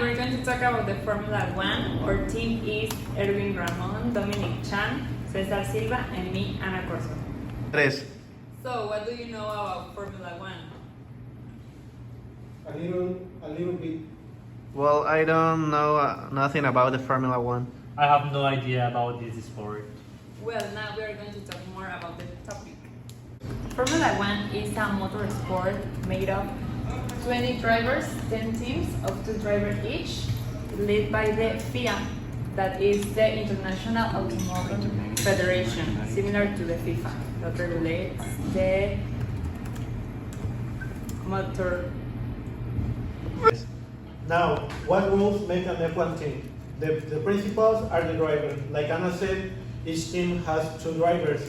we're going to talk about the Formula One. Our team is Erwin Ramon, Dominic Chan, Cesar Silva, and me, Ana Corso. Tres. So, what do you know about Formula One? A little bit. Well, I don't know nothing about the Formula One. I have no idea about this sport. Well, now we are going to talk more about the topic. Formula One is a motorsport made of 20 drivers, 10 teams of 2 drivers each, led by the FIA, that is the International Automotive Federation, similar to the FIFA, that regulates the motor. Now, what rules make an F1 team? The principals are the drivers. Like Anna said, each team has 2 drivers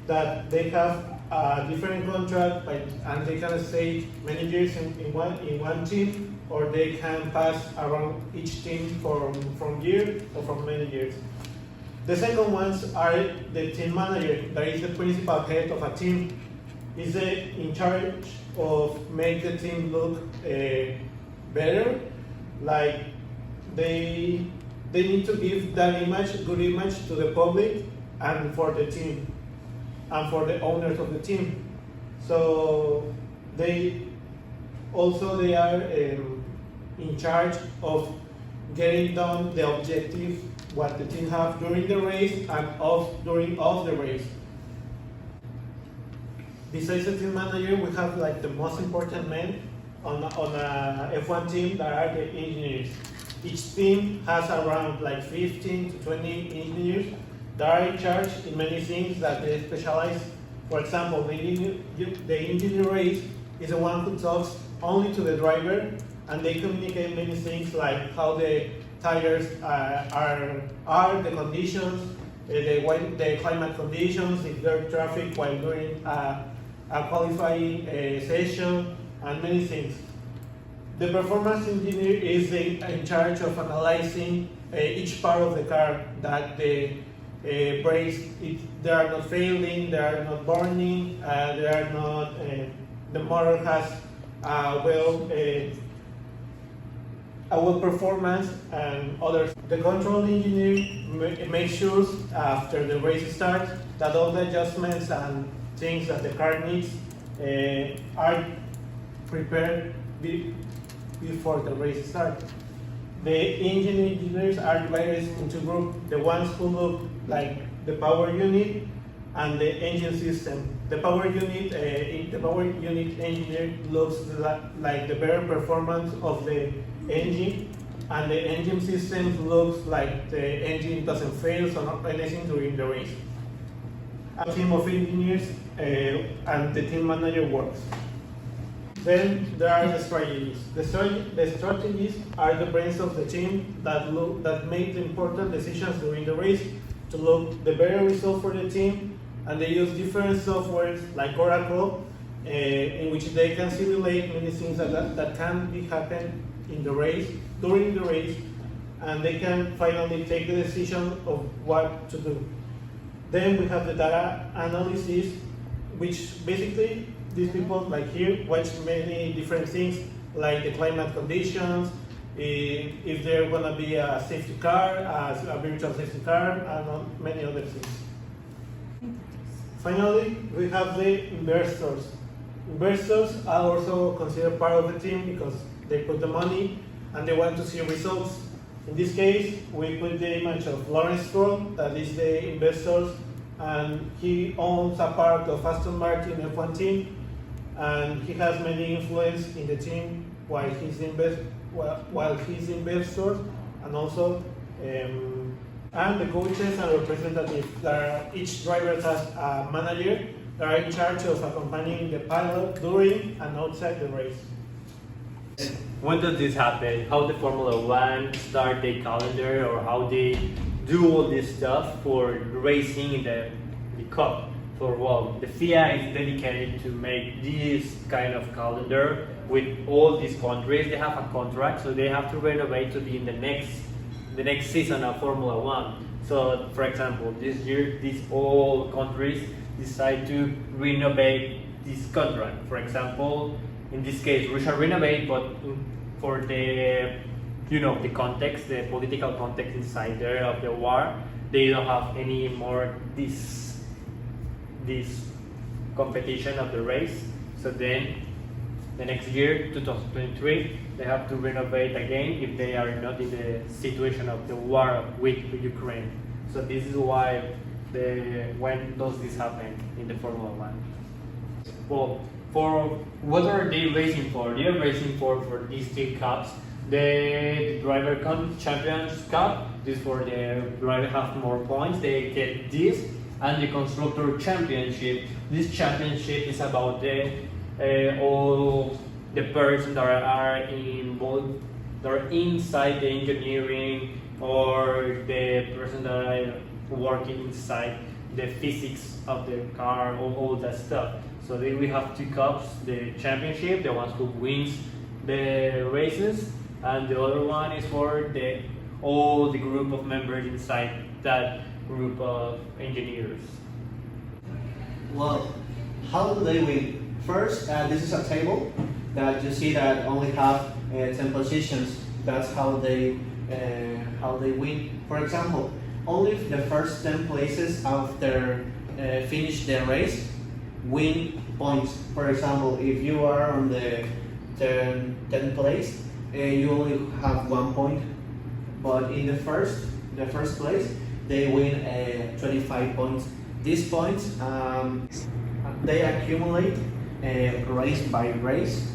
that they have a different contract, and they can stay many years in one team, or they can pass around each team from year or from many years. The second ones are the team manager, that is the principal head of a team. Is in charge of make the team look better. Like they need to give that good image to the public and for the team and for the owners of the team. So they are in charge of getting done the objective what the team have during the race and during the race. Besides the team manager, we have like the most important men on a F1 team, that are the engineers. Each team has around like 15 to 20 engineers that are in charge in many things that they specialize. For example, the engineer race is the one who talks only to the driver, and they communicate many things like how the tires are the conditions, the climate conditions, if there are traffic while doing a qualifying session, and many things. The performance engineer is in charge of analyzing each part of the car, that the brakes, they are not failing, they are not burning, they are not, the motor has a well performance, and others. The control engineer makes sure after the race starts that all the adjustments and things that the car needs are prepared before the race starts. The engine engineers are divided into groups. The ones who look like the power unit and the engine system. The power unit engineer looks like the better performance of the engine, and the engine system looks like the engine doesn't fail or not anything during the race. A team of engineers and the team manager works. Then there are the strategies. The strategies are the brains of the team that make the important decisions during the race to look the better result for the team, and they use different softwares like Oracle in which they can simulate many things that can happen in the race, during the race, and they can finally take the decision of what to do. Then we have the data analysis, which basically these people like here watch many different things like the climate conditions, if there gonna be a safety car, a virtual safety car, and many other things. Finally, we have the investors. Investors are also considered part of the team because they put the money and they want to see results. In this case, we put the image of Lawrence Stroll, that is the investors, and he owns a part of Aston Martin F1 team, and he has many influence in the team while he's investor, and also and the coaches and representatives. Each driver has a manager that are in charge of accompanying the pilot during and outside the race. When does this happen? How the Formula One start their calendar, or how they do all this stuff for racing in the cup? The FIA is dedicated to make this kind of calendar with all these countries. They have a contract, so they have to renovate to be in the next season of Formula One. So, for example, this year, these all countries decide to renovate this contract. For example, in this case, we shall renovate, but for the you know, the context, the political context inside there of the war. They don't have any more this competition of the race. So then the next year, 2023, they have to renovate again if they are not in the situation of the war with Ukraine. So this is why when does this happen in the Formula One? Well, for what are they racing for? They are racing for these three cups. The driver champions cup, this for the driver have more points, they get this, and the constructor championship. This championship is about all the persons that are involved, that are inside the engineering, or the person that are working inside the physics of the car, all that stuff. So then we have two cups: the championship, the ones who wins the races, and the other one is for all the group of members inside that group of engineers. Well, how do they win? First, this is a table that you see that only have 10 positions. That's how they win. For example, only the first 10 places after finish the race win points. For example, if you are on the 10th place, you only have 1 point. But in the first place, they win 25 points. These points they accumulate race by race.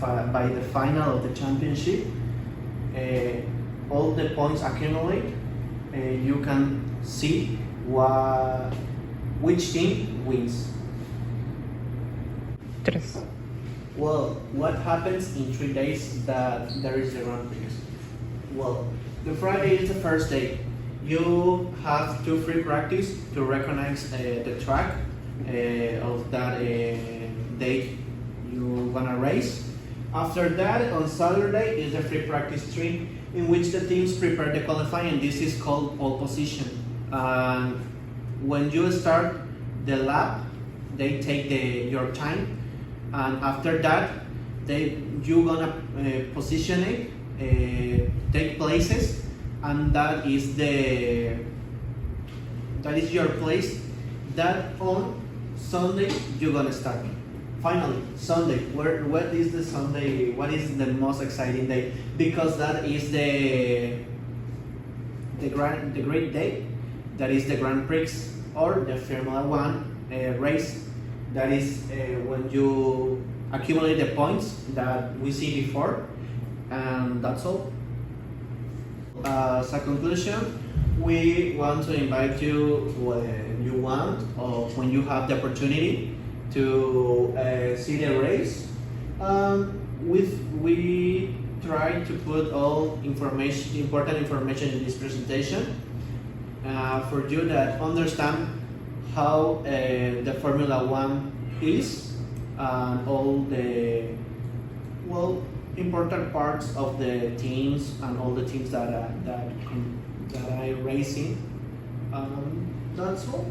By the final of the championship, all the points accumulate. You can see which team wins. Tres. Well, what happens in 3 days that there is the Grand Prix? Well, the Friday is the first day. You have to free practice to recognize the track of that date you gonna race. After that, on Saturday is the free practice 3, in which the teams prepare the qualifying. This is called pole position. And when you start the lap, they take your time, and after that, you gonna position it, take places, and that is your place. That on Sunday you're gonna start. Finally, Sunday. What is the Sunday? What is the most exciting day? Because that is the great day. That is the Grand Prix or the Formula One race. That is when you accumulate the points that we see before, and that's all. As a conclusion, we want to invite you when you want or when you have the opportunity to see the race. We try to put all important information in this presentation for you that understand how the Formula One is and all the important parts of the teams and all the teams that are racing. That's all.